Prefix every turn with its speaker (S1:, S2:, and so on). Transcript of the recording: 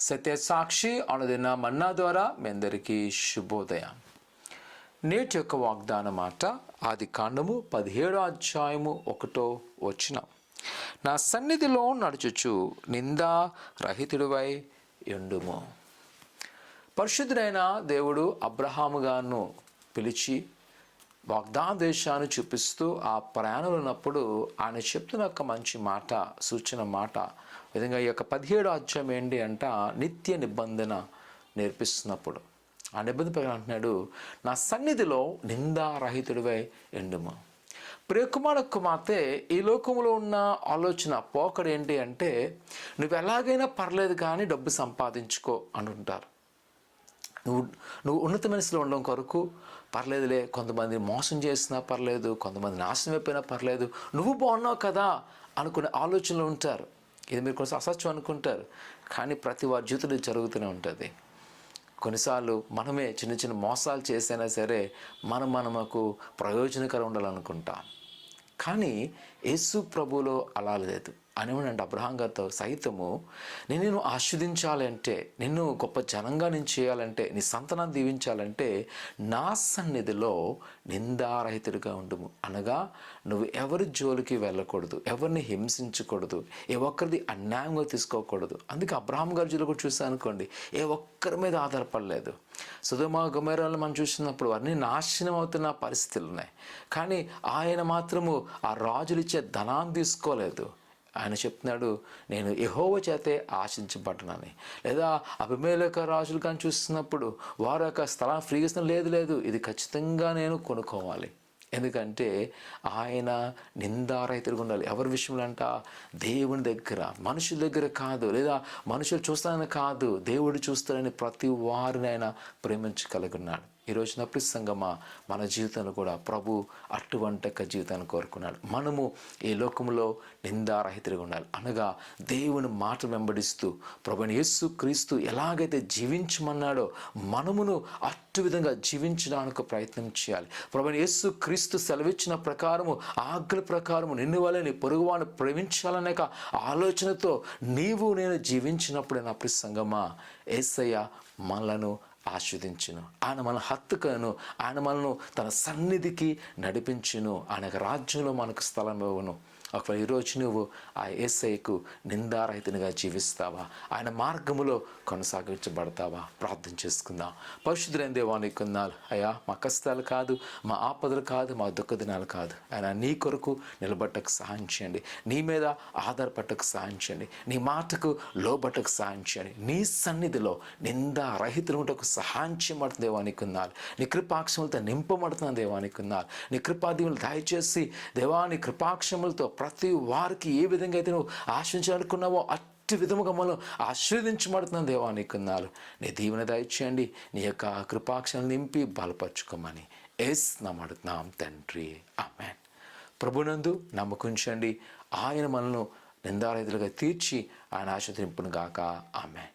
S1: సత్యసాక్షి అనుదిన మన్నా ద్వారా మీ అందరికీ శుభోదయం. నేటి యొక్క వాగ్దాన మాట ఆదికాండము 17వ అధ్యాయము 1వ వచనం. నా సన్నిధిలో నడుచుచు నిందా రహితుడివై యుండుము. పరిశుద్ధుడైన దేవుడు అబ్రహాము గారిను పిలిచి వాగ్దాన దేశాన్ని చూపిస్తూ ఆ ప్రయాణంలో ఉన్నప్పుడు ఆయన చెప్తున్న ఒక మంచి మాట, సూచన మాట విధంగా ఈ యొక్క 17వ అధ్యాయం ఏంటి అంట, నిత్య నిబంధన నేర్పిస్తున్నప్పుడు ఆ నిబంధన ప్రకారం అంటున్నాడు, నా సన్నిధిలో నిందారహితుడివై ఎండుము. ప్రియకుమార కుమార్తె, ఈ లోకంలో ఉన్న ఆలోచన పోకడు ఏంటి అంటే, నువ్వు ఎలాగైనా పర్లేదు కానీ డబ్బు సంపాదించుకో అంటుంటారు. నువ్వు ఉన్నత మనసులో ఉండడం కొరకు పర్లేదులే, కొంతమంది మోసం చేసినా పర్లేదు, కొంతమంది నాశనం అయిపోయినా పర్లేదు, నువ్వు బాగున్నావు కదా అనుకునే ఆలోచనలు ఉంటారు. ఇది మీరు కొంచెం అసత్యం అనుకుంటారు, కానీ ప్రతి వారి జీవితంలో జరుగుతూనే ఉంటుంది. కొన్నిసార్లు మనమే చిన్న చిన్న మోసాలు చేసైనా సరే మనకు ప్రయోజనకరం ఉండాలనుకుంటాం. కానీ యేసు ప్రభువులో అలా లేదు. అనేమనంటే అబ్రహాం గారితో సైతము, నిన్ను ఆస్వాదించాలంటే, నిన్ను గొప్ప జనంగా నేను చేయాలంటే, నీ సంతానాన్ని దీవించాలంటే నా సన్నిధిలో నిందారహితుడిగా ఉండుము. అనగా నువ్వు ఎవరి జోలికి వెళ్ళకూడదు, ఎవరిని హింసించకూడదు, ఏ ఒక్కరిది అన్యాయంగా తీసుకోకూడదు. అందుకే అబ్రహాం గారి జోలు కూడా చూసాను అనుకోండి, ఏ ఒక్కరి మీద ఆధారపడలేదు. సొదొమ గొమొర్రాలను మనం చూసినప్పుడు అన్నీ నాశనం అవుతున్న పరిస్థితులు ఉన్నాయి, కానీ ఆయన మాత్రము ఆ రాజులు ఇచ్చే ధనాన్ని తీసుకోలేదు. ఆయన చెప్తున్నాడు, నేను యెహోవా చేతే ఆశించబడ్డానని. లేదా అబీమెలెకు రాజులు కానీ చూస్తున్నప్పుడు వారు యొక్క స్థలం ఫ్రీగా లేదు, ఇది ఖచ్చితంగా నేను కొనుక్కోవాలి. ఎందుకంటే ఆయన నిందారహితుడిగా ఉండాలి. ఎవరి విషయంలో అంట, దేవుని దగ్గర, మనుషుల దగ్గర కాదు, లేదా మనుషులు చూస్తానని కాదు, దేవుడు చూస్తానని ప్రతి వారిని ఆయన ప్రేమించగలుగున్నాడు. ఈరోజు నా ప్రియ సంగమా, మన జీవితంలో కూడా ప్రభు అటువంటి జీవితాన్ని కోరుకున్నాడు. మనము ఈ లోకంలో నిందారహితుడిగా ఉండాలి. అనగా దేవుని మాట వెంబడిస్తూ ప్రభువైన యేసు క్రీస్తు ఎలాగైతే జీవించమన్నాడో మనమును అటు విధంగా జీవించడానికి ప్రయత్నం చేయాలి. ప్రభువైన యేసు క్రీస్తు సెలవిచ్చిన ప్రకారము, ఆజ్ఞల ప్రకారము నిన్ను వలె నీ పొరుగువాడిని ప్రేమించాలనే ఆలోచనతో నీవు నేను జీవించినప్పుడే నా ప్రియ సంగమా, యేసయ్య మనలను ఆస్వాదించును. ఆయన మన హత్తుకను, ఆయన మనను తన సన్నిధికి నడిపించును. ఆయన రాజ్యంలో మనకు స్థలం ఇవ్వను. ఒకవేళ ఈరోజు నువ్వు ఆ యేసయ్యకు నిందారహితునిగా జీవిస్తావా? ఆయన మార్గములో కొనసాగించబడతావా? ప్రార్థన చేసుకుందాం. పరిశుద్ధులైన దేవా, నీకు వందనాలు అయ్యా. మా కష్టాలు కాదు, మా ఆపదలు కాదు, మా దుఃఖ దినాలు కాదు, ఆయన నీ కొరకు నిలబట్టకు సహాయం చేయండి, నీ మీద ఆధారపట్టకు సహాయం చేయండి, నీ మాటకు లోబట్టకు సహాయం చేయండి. నీ సన్నిధిలో నిందారహితులు ఉంటకు సహాయం చేయబడుతుంది దేవా, నీకు వందనాలు. నీ కృపాక్షములతో నింపబడుతున్నాను దేవా, నీకు వందనాలు. నీ కృపాదీవులు దయచేసి దేవా, నీ కృపాక్షములతో ప్రతి వారికి ఏ విధంగా అయితే నువ్వు ఆశించాలనుకున్నావో అట్టి విధముగా మనం ఆశీర్వదించబడుతున్నాను దేవా, నీకు వందనాలు. నీ దీవెన దయచేయండి, నీ యొక్క కృపాక్షలను నింపి బలపరచుకోమని యేసు నామమున అడుగుతున్నాం తండ్రి, ఆమేన్. ప్రభునందు నమ్మకుంచండి, ఆయన మనల్ని నిందారహితులుగా తీర్చి ఆయన ఆశీర్వదింపును గాక, ఆమేన్.